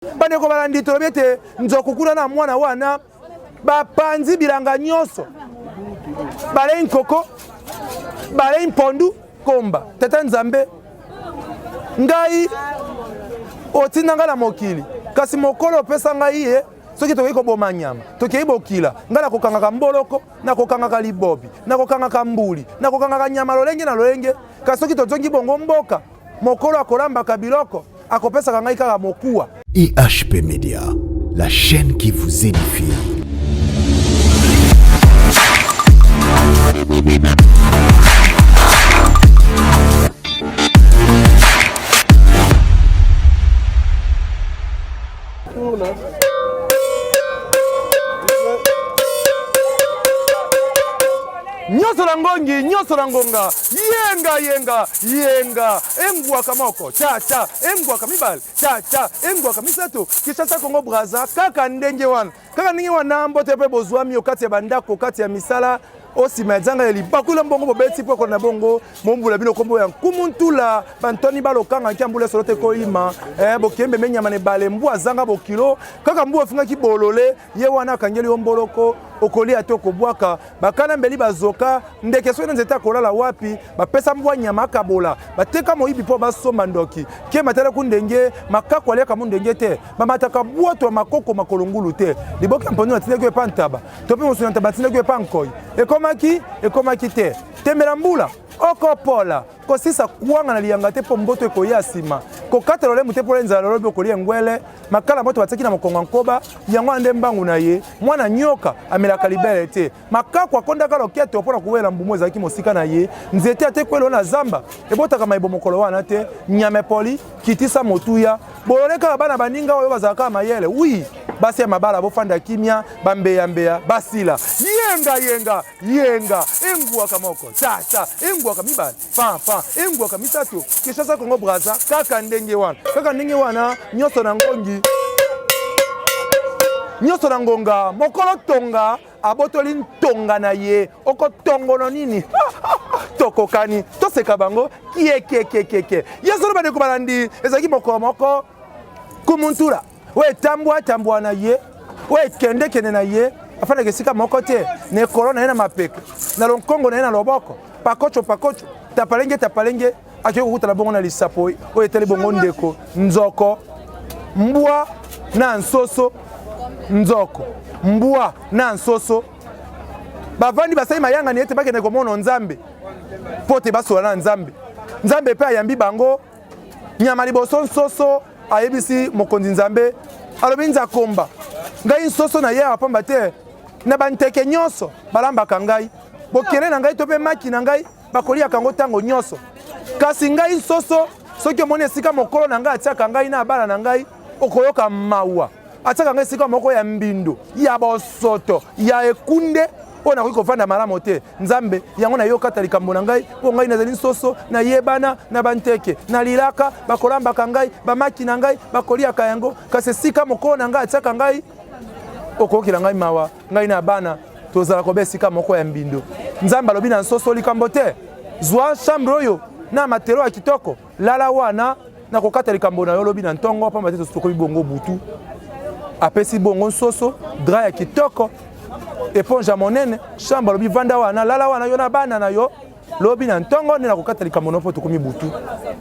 Bandeko balandi tolobete nzokukula na mwana wana bapanzi bilanga nyonso balei nkoko balei mpondu komba tata nzambe ngai otinda nga na mokili kasi mokolo opesa ngai ye soki tokoki koboma nyama tokei bokila nga nakokangaka mboloko nakokangaka libobi nakokangaka mbuli nakokangaka nyama lolenge na lolenge kasi soki tozongi bongo mboka mokolo akolambaka biloko akopesaka ngai kaka mokuwa. IHP Media, la chaîne qui vous édifie. Nyoso la ngongi, nyoso la ngonga, yenga, engwa kamoko, cha, engwa kamibal, cha, engwa kamisato, kishasa Kongo Braza, kaka ndenge wana mbote pe bozwami okati ya bandako, okati ya misala, osi madzanga ya libakula mbongo bobeti po kona bongo, mombula bino kombo ya nkumuntula, bantoni balokanga nkiambule solote koima, bokembe menyama ne bale mbu azanga bokilo, kaka mbu afunga ki bolole, ye wana kangeli omboloko, okoli atoko bwaka bakana mbeli bazoka ndeke so nzeta kolala wapi bapesa mbwa nyama kabola bateka moyibi po basomba ndoki ke matala kundenge makako aleka mundenge te bamataka bwoto makoko makolongulu te liboka mpono atineke pa ntaba tope musuna ntaba atineke pa nkoi ekomaki te temela mbula okopola kosisa kuanga na lianga te po mboto ekoya sima kokatelo le mutepo lenza lolobi okolia ngwele makala moto bataki na mokongo nkoba yango ande mbangu na ye mwana nyoka amelaka libele te makako akondaka loketo opona kuwela mbumu ezalaki mosika na ye nzete ate kwelo na zamba ebotaka maibo mokolo wana te nyame poli kitisa motuya bololeka bana baninga oyo bazalaka mayele oui basi ya mabala bofanda kimia bambeya basila yenga engwa kamoko cha engwa kamibali fa engwa kamisato kishasa Kongo Braza kaka ndenge wana nyoso na ngonga mokolo tonga abotoli ntonga na ye okotongono nini tokokani toseka bango kieke yeso bane kubalandi ezaki moko kumuntura we tambwa na ye we kende na ye afana kesika moko te ne corona na mapeka na lonkongo na loboko pakocho tapalenge acho kukutala bongo na lisapo o etele bongo ndeko nzoko mbwa na nsoso nzoko mbwa na nsoso bavandi basai mayanga ni ete bakene komono nzambe pote basola na nzambe pe ayambi bango nyama liboso nsoso ayebisi mokonzi nzambe alobi nza komba ngai nsoso na ye apamba te na banteke nyonso balambaka ngai bokele na ngai to pe maki na ngai bakolia kango tango nyonso kasi ngai nsoso soki omoni esika mokolo na ngai atiaka ngai na bala na ngai okoyoka mawa atiaka ngai esika moko ya mbindo ya bosoto ya ekunde ona koki kofanda malamu te nzambe yango na yo kata likambo na ngai po ngai nazali nsoso na yebana na banteke na lilaka bakolambaka ngai bamaki na ngai bakoliaka yango kasi esika mokolo na ngai atiaka ngai okokila ngai mawa ngai na bana tozala kobe esika moko ya mbindo nzambe alobi na nsoso likambo te zwa chambre oyo na matelo ya kitoko lala wana na kokata likambo na yo lobi na ntongo pamba te tokomi bongo butu apesi bongo nsoso dra ya kitoko éponge monene chambre lobi vanda wana lala wana yo na bana na yo lobi na ntongo na kokata likambo no po tokomi butu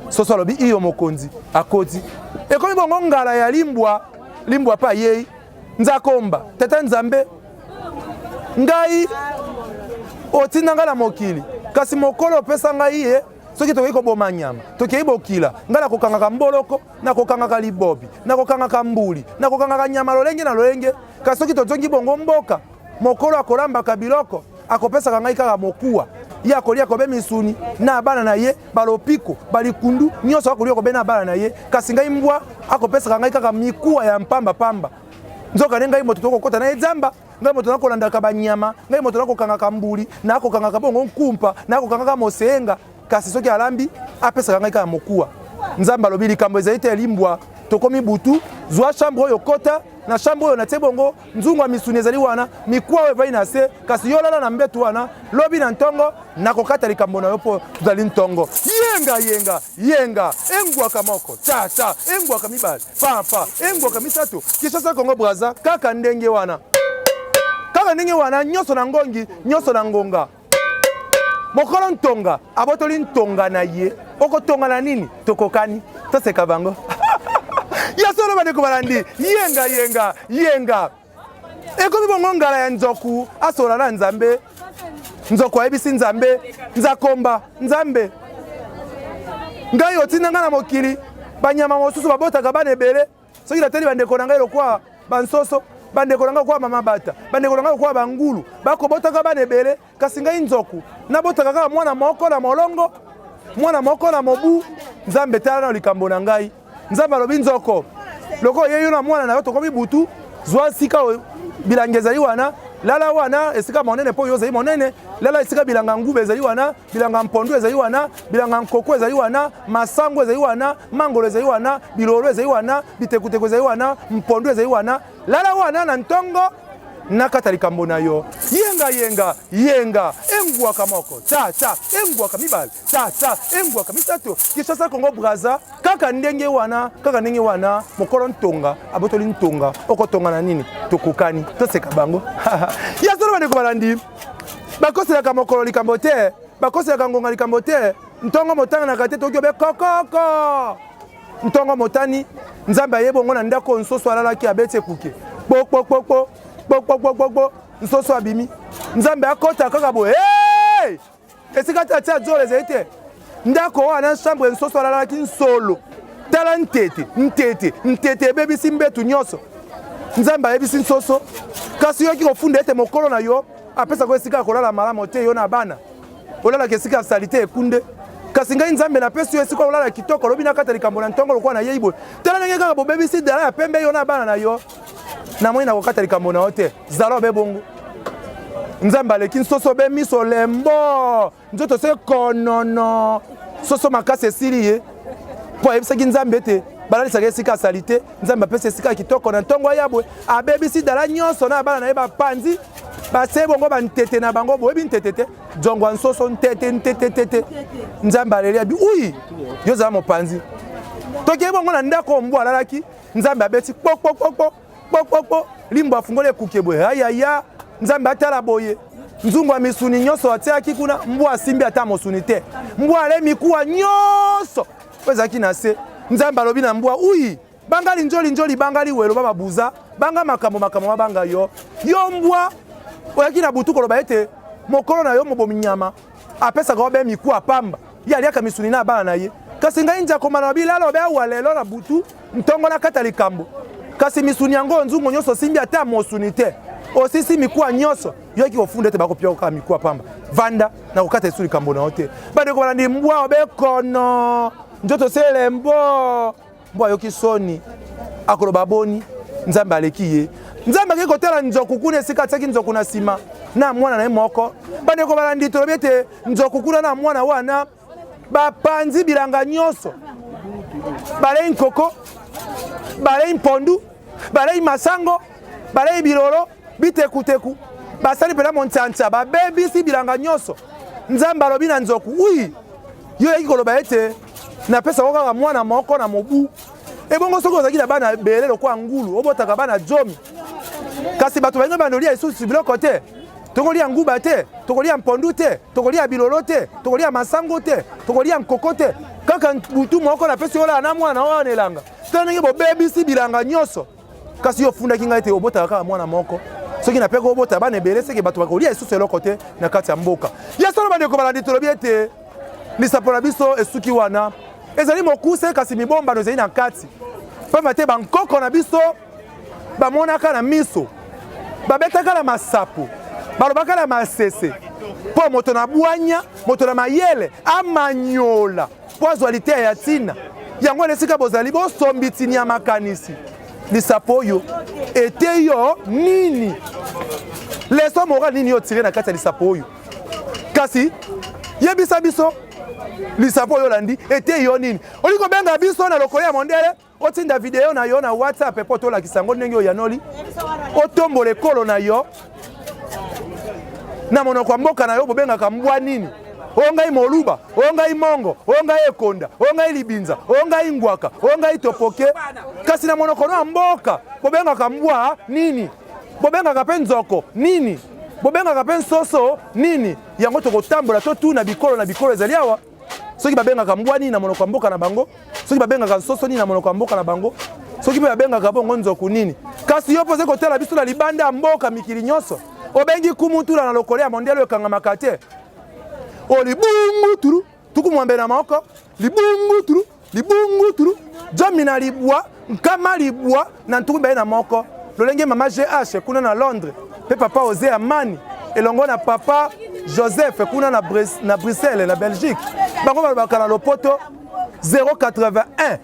soso lobi iyo mokonzi akoti ekomi bongo ngala ya limbwa pa yei nzakomba tata nzambe ngai otinda nga na mokili kasi mokolo opesa ngai ye soki tokoki koboma nyama tokei bokila nga nakokangaka mboloko nakokangaka libobi nakokangaka mbuli nakokangaka nyama lolenge na lolenge kasi soki tozongi bongo mboka mokolo akolambaka biloko akopesaka ngai kaka mokuwa ye akolia kobe misuni na bana na ye balopiko balikundu nyonso akolia kobe na bana na ye kasi ngai mbwa akopesaka ngai kaka mikuwa ya mpamba nzoka ngai moto tokokota na ezamba ngai moto nakolandaka banyama ngai moto nakokangaka mbuli nakokangaka bongo nkumpa nakokangaka mosenga kasi soki alambi apesaka ngai kaka mokuwa nzamba alobi likambo ezali te limbwa tokomi butu zwa chambre oyo kota na chambre oyo na tie bongo nzungu misuni ezali wana mikwa evai na se kasi yo lala na mbetu wana lobi na ntongo na kokata likambo na yo po tuzali ntongo yenga engwaka moko cha engwaka mibale pa engwaka misato Kinshasa Congo Brazza kaka ndenge wana nyonso na ngongi nyonso na ngonga mokolo ntonga abotoli ntonga na ye okotonga na nini tokokani toseka bango yasolo bandeko balandi yenga ekomi bongo ngala ya nzoku asola na nzambe nzoku ayebisi nzambe nzakomba nzambe ngai otinda nga na mokili banyama mosusu babotaka bana ebele soki nateli bandeko na ngai lokwa bansoso bandeko na ngai lokwa mama bata bandeko na ngai lokwa bangulu bakobotaka bana ebele kasi ngai nzoku nabotaka kaka mwana moko na molongo mwana moko na mobu nzambe tala na likambo na ngai nzambe alobi nzoko loko yeyo na mwana na yo tokomi butu zwa sika bilanga ezali wana lala wana esika monene po yo ezali monene lala esika bilanga ngube ezali wana bilanga mpondu ezali wana bilanga nkoko ezali wana masango ezali wana mangolo ezali wana bilolo ezali wana bitekuteko ezali wana mpondu ezali wana lala wana na ntongo nakata likambo na yo yenga engwaka moko cha engwaka mibale cha engwaka misato Kinshasa Congo Brazza kaka ndenge wana mokolo ntonga abotoli ntonga okotonga na nini tokokani toseka bango yasolo bandeko balandi bakoselaka mokolo likambo te bakoselaka ngonga likambo te ntongo motanga na kate tokyo be kokoko ntongo motani nzambe ayebongo na ndako nsoso alalaki abeti ekuke pokpokpokpo nsoso abimi nzambe akota kaka bo esika tatia zolo ezali te ndako wana chambre nsoso alalaki nsolo tala ntete ebebisi mbetu nyonso nzambe ayebisi nsoso kasi yoki kofunda ete mokolo na yo apesaka esika kolala malamu te yo na bana olalaka esika ya salite ekunde kasi ngai nzambe napesi yo esika olala kitoko lobi nakata likambo na ntongo lokwa na ye ibo tala ndenge kaka bobebisi dala ya pembe yo na bana na yo na moi na kokata likambo na yo te zala be bongo nzambe aleki nsoso be miso lembo nzoto se konono soso makasi esili ye po ayebisaki nzambe ete balalisaka esika ya salite nzambe apesi esika ya kitoko na ntongo yabwe abebisi dala nyonso na bana na ye bapanzi base bongo bantete na bango boyebi ntete te jongwa nsoso ntete nzambe aleli abi uyi yo zala mopanzi toke bongo na ndako mbu alalaki nzambe abeti pokpokpokpo limbo afungoli ekuke boye ayaya nzambe atala boye nzungu ya misuni nyonso atiaki kuna mbu asimbi ata mosuni te mbu alemi kuwa nyonso po ezalaki na se nzambe alobi na mbwa uyi bangali njoli bangali welo bababuza banga makambo mabanga yo mbwa oyaki na butu koloba ete mokolo na yo mobomi nyama apesaka obe miku apamba ye aliaka misuni na bana na ye kasi ngai nzakoma na bilala obe awa lelo na butu ntongo nakata likambo kasi misuni yango nzungu nyonso simbi ata mosuni te osisi mikuwa nyonso yoki ofunda ete bakopia oka mikuwa pamba vanda na kokata esu likambo na yo te bandeko balandi mbwa obe kono njoto sele mbwa yoki soni akoloba boni nzambe aleki ye nzambe akeki kotala nzoku kuna esika atiaki nzoku na nsima na mwana na ye moko bandeko balandi tolobi ete nzoku kuna na mwana wana bapanzi bilanga nyonso balei nkoko balei mpondu balei masango balei bilolo bitekuteku basali mpena montsansa babebisi bilanga nyonso nzambe alobi na nzoku uyi yo yeki koloba ete napesa ko kaka mwana moko na mobu ebongo soki ozalaki na bana ebele lokwa ngulu obotaka bana jomi kasi bato balingi bandolia lisusu biloko te tokolia nguba te tokolia mpondu te tokolia bilolo te tokolia masango te tokolia nkoko te kaka butu moko napesi olala na mwana wana elanga tala ndenge bobebisi bilanga nyonso kasi yo fundaki ngai te obotaka kaka mwana moko soki napeka obota bana ebele seke bato bakolia lisusu eloko te na kati ya mboka ya solo bandeko balandi tolobi ete lisapo na biso esuki wana ezali mokuse kasi mibombano ezali na kati pamba te bankoko na biso bamonaka na miso babetaka na masapo balobaka na masese mpo moto na bwanya moto na mayele amanyola mpo azwa liteya ya ntina yango wana esika bozali bosombi tini ya makanisi lisapo oyo ete yo nini leso mora nini yo tire na kati ya lisapo oyo kasi yebisa biso lisapo oyo landi ete yo nini oliko benga biso na lokolo ya mondele otinda video na yo na WhatsApp po to la kisango ndenge yo yanoli otombola ekolo na yo na monoko mboka na yo bobengaka mbwa nini ongai moluba ongai mongo ongai ekonda ongai libinza ongai ngwaka ongai topoke kasi na monoko na mboka bobengaka mbwa nini bobengaka pe nzoko nini bobengaka pe soso nini yango tokotambola to tuna bikolo na bikolo ezali awa soki babengaka mbwa nini na monoko mboka na bango soki babengaka soso nini na monoko mboka na bango soki babengaka bongo nzoku nini kasi yo poze kotela biso na libanda ya mboka mikili nyonso obengi kumutula na lokole ya mondial ekangamaka te libungu turu tukumwambe na maoko libungu turu jomi na libwa nkama libwa na ntukumbe na maoko lolenge mama GH kuna na Londres pe papa Ose Amani elongo na papa Joseph kuna na Bruxelles na Belgique bango balobaka na lopoto 081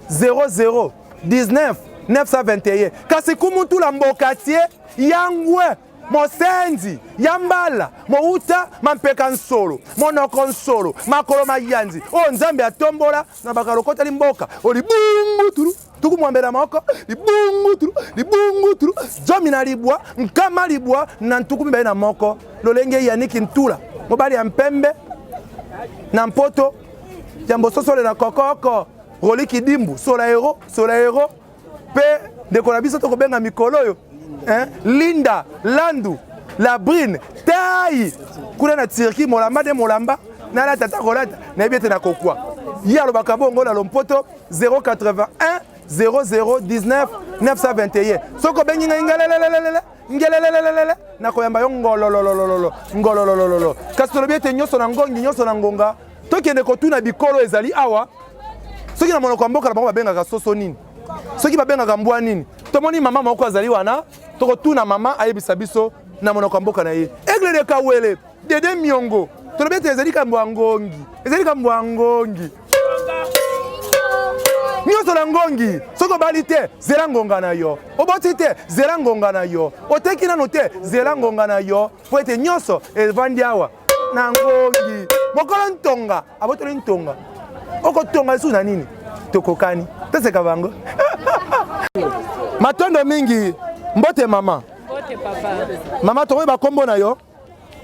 00 19 921 kasi kumutula mboka tie yangwe mosenzi yambala mouta mampeka nsolo monoko nsolo makolo mayanzi o nzambe atombola na bakalokota limboka olibungu turu tukumwambela moko libungu turu jomi na libwa nkama libwa na ntukumbe na moko lolenge yaniki ntula mobali ya mpembe na mpoto jambo sosole na kokoko roliki dimbu sola hero pe ndeko biso tokobenga mikolo yo Linda Landu Labrine Tai kuna na Turki molamba de molamba na la tata kolata na biete na kokwa yalo bakabongo na lompoto 081 00 19 921 soko bengi ngelelelelele na koyamba yo ngololololo kasi to biete nyoso na ngongi nyoso na ngonga tokende kotuna bikolo ezali awa soki na monoko mboka na bango babengaka soso nini soki babengaka mbwa nini tomoni mama moko azali wana tokotuna mama ayebisa biso na monoko mboka na ye Aigle de Kawele Dede Miongo tolobete ezali kambwa ngongi nyoso na ngongi soko bali te zela ngonga na yo oboti te zela ngonga na yo oteki nano te zela ngonga na yo po ete nyoso evandi awa na ngongi mokolo ntonga abotoli ntonga okotonga esu na nini tokokani teseka bango matondo mingi mbote mama mbote papa mama tokoyeba kombo na yo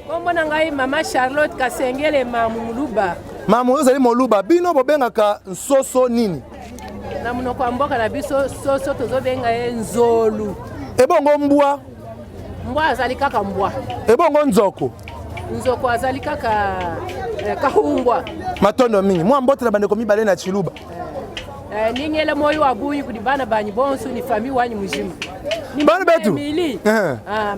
kombo na ngai mama Charlotte Kasengele Mamuluba mamu ezali moluba bino bobengaka nsoso nini na monoko ya mboka na biso soso tozobenga ye nzolu ebongo mbwa azali kaka mbwa ebongo nzoko azali kaka kahumbwa matondo mingi mwa mbote na bandeko mibale na Chiluba ningele moyo wabuyi kudi bana banyi bonso ni fami wanyi mujima bana betu Emily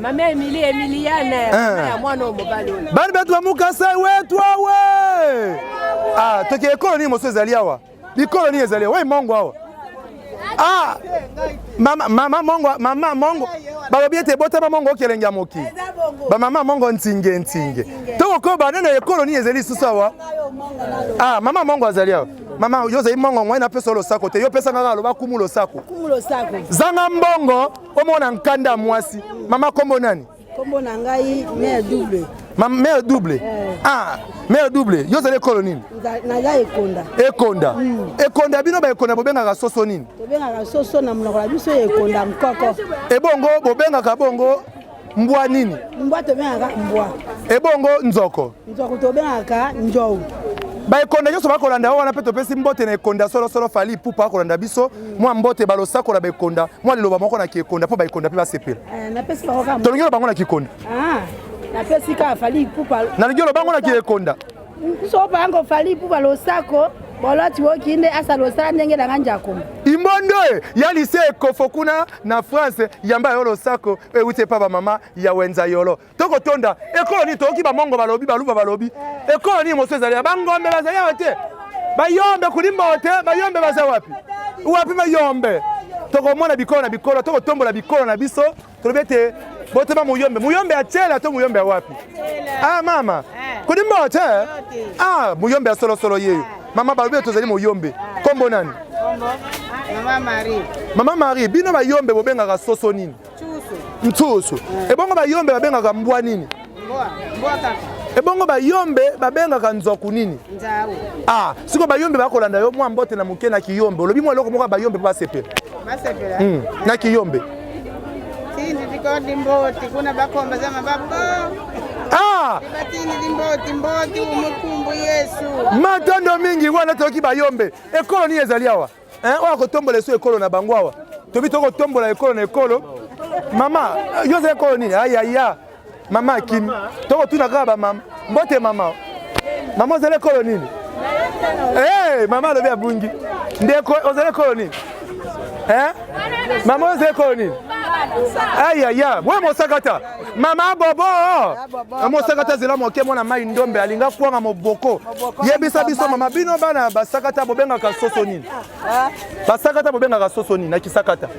mama Emiliane ya mwana omobali bana betu bamukasa wetu awe toki ekolo ni moso ezali awa bikolo ni ezali we mongo awa mama mongo balobi ete botama mongo okelenge ya moki bamama mongo ntinge toko banene ekolo ni ezali susu awa mama mongo azali awa mama yoza imongo mwana apesa losako te yo pesa ngaka loba kumulo sako zanga mbongo omona nkanda mwasi mama kombo nani kombo na ngai mère double mère double mère double yoza le kolo nini na ekonda ekonda bino ba ekonda bobengaka soso nini tobengaka soso na monoko na biso ekonda mkoko ebongo bobengaka bongo mbwa nini mbwa tobengaka mbwa ebongo nzoko tobengaka njou baekonda nyonso bakolanda wana mpe topesi mbote na ekonda solosolo fali pupa akolanda biso mwa mbote balosakola baekonda mwa liloba moko na kiekonda mpo baekonda mpe basepela tolongi lo bango na kikonda napesi kaka fali pupa nalingi lo bango na kiekonda so bango fali pupa losako boloti wokinde asa losala ndenge na nganja akoma imbondo ya lise ekofo kuna na France yamba yolo sako ewite pa ba mama ya wenza yolo toko tonda ekolo ni toki ba mongo balobi baluba balobi ekolo ni moso ezali bangombe bazali ate bayombe kulimba ote bayombe baza wapi bayombe toko mona bikolo na bikolo toko tombola bikolo na biso tolobete botema muyombe achela to muyombe wapi mama kulimba ote muyombe solo yeyo mama balobi tozali muyombe kombo nani Mama Marie bino bayombe bobengaka soso nini mtusu ebongo bayombe babengaka mbwa nini ebongo bayombe babengaka nzoku nini nzawu ah siko bayombe bakolanda yo mwa mbote na muke na kiyombe olobi mwa eloko moko bayombe basepela basepela na kiyombe tindi tikodi mboti kuna bakomba zama babo ah batini limboti mboti umukumbu Yesu matondo mingi wana toki bayombe ekolo ni ezali awa oyo kotombola eso ekolo na bango awa tobi tokotombola ekolo na ekolo mama yo za ekolo nini ayaya mama kim tokotuna kaka bamama mbote mama mama ozali ekolo nini mama alobi abungi ndeko ozali ekolo nini mama ozali ekolo nini ayaya we mosakata mama bobo mosakata zela moke mwana mai ndombe alinga kwanga moboko yebisa biso mama bino bana basakata bobengaka soso nini basakata bobengaka soso nini na kisakata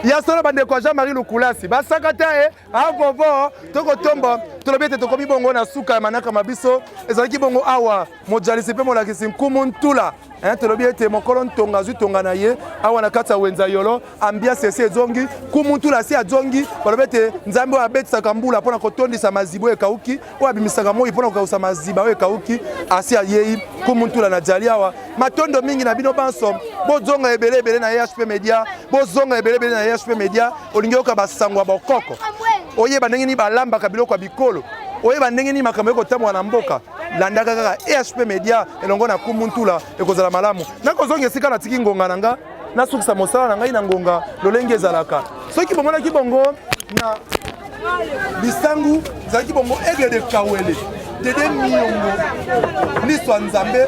ya solo bandeko Jean-Marie Lukulasi basakata bobo tokotomba tolobi ete tokomi bongo na suka ya manaka mabiso ezalaki bongo awa mojalisi mpe molakisi nkumu ntula tolobi ete mokolo ntonga azwi tonga na ye awa na kati ya wenza yolo ambiance esi ezongi kumu ntula asi azongi balobi ete nzambe oyo abetisaka mbula mpona kotondisa maziba oyo ekauki oyo abimisaka moi mpona kokausa maziba oyo ekauki asi ayei kumu ntula na jali awa matondo mingi na bino banso bozonga ebele ebele na EHP Media bozonga ebele ebele na EHP Media olingi oyoka basango ya bokoko oyeba ndenge nini balambaka biloko ya bikolo oyeba ndenge nini makambo ekotamboka na mboka landaka kaka EHP Media elongo na kumu ntula ekozala malamu nakozonga esika natiki ngonga na nga nasukisa mosala na ngai na ngonga lolenge ezalaka soki bomonaki bongo na bisangu ezalaki bongo Aigle de Kawele Dede Miyongo liswa nzambe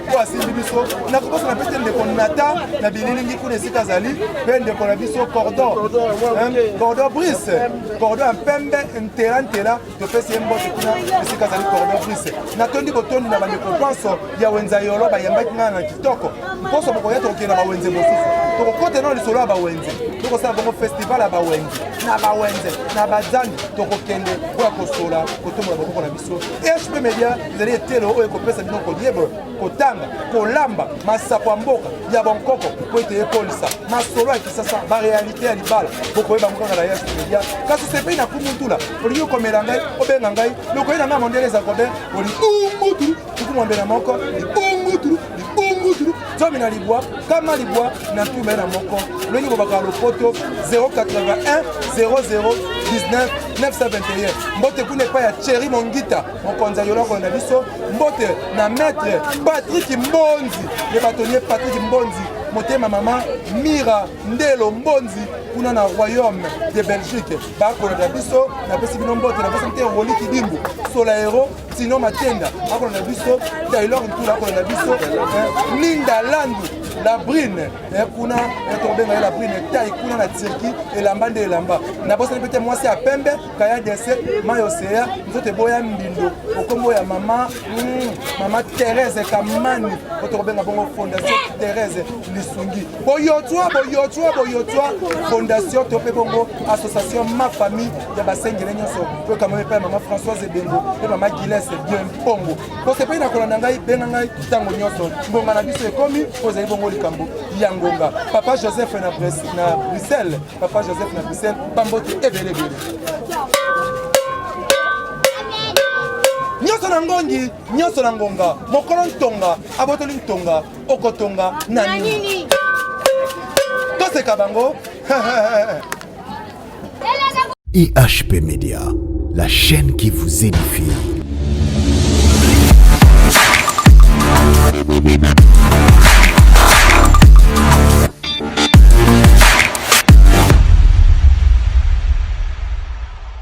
oyo asimbi biso nakokosa na pete ndeko nata na bililingi kuna esika azali mpe ndeko na biso Cordon Brice Cordon mpembe ntela topesi ye mbote kuna esika azali Cordon Brice natondi botondi na bandeko panso ya wenza yolo bayambaki ngai na kitoko mposo bokoya tokokende na bawenze mosusu tokokota na lisolo ya bawenze tokosala bongo festival ya bawenze na bazandi tokokende oya kosola kotombola bokoko na biso EHP Media ezali etelo oyo ekopesa bino koyeba kotanga kolamba masapo ya mboka ya bonkoko po ete ekolisa masolo ya kisasa barealité ya libala bokoyeba mokaka na EHP Media kasi sepei na kumu ntula olingi okomela ngai obenga ngai lokoyi na ngai mondele eza kobe oli umbutulu tukumwambela moko umbutulu zomi na libwa kama libwa na ntuma na moko longi bobaka lopoto 081 00 19 921 mbote kuna epai ya Thierry Mongita mokonzi ya yoloko na biso mbote na maître Patrick Mbonzi le bâtonnier Patrick Mbonzi motema mama Mira Ndelo Mbonzi kuna na royaume de Belgique bakolanda biso napesi bino mbote napesi mte Roli Kidimbu Solaero sino matenda akolanda biso Taylor Ntula akolanda biso Linda Landu la brine kuna tobenga la brine tai kuna na Turquie elamba nde elamba na bosa pete mwasi ya pembe kaya dese mayo sea nzote boya mbindo okombo ya mama mama Thérèse Kamani otobenga bongo fondation Thérèse Lisungi boyotwa fondation tope bongo association ma famille ya basengele nyonso pe kama pe mama Françoise Bengo pe mama Gilles bien pongo ko se pe na kolanda ngai benga ngai tango nyonso ngonga na biso ekomi ozali bongo likambo ya ngonga papa Joseph na Bruxelles papa Joseph na Bruxelles bambote ebele nyonso na ngongi nyonso na ngonga mokolo ntonga abotoli ntonga okotonga na nini toseka bango IHP Media, la chaîne qui vous édifie.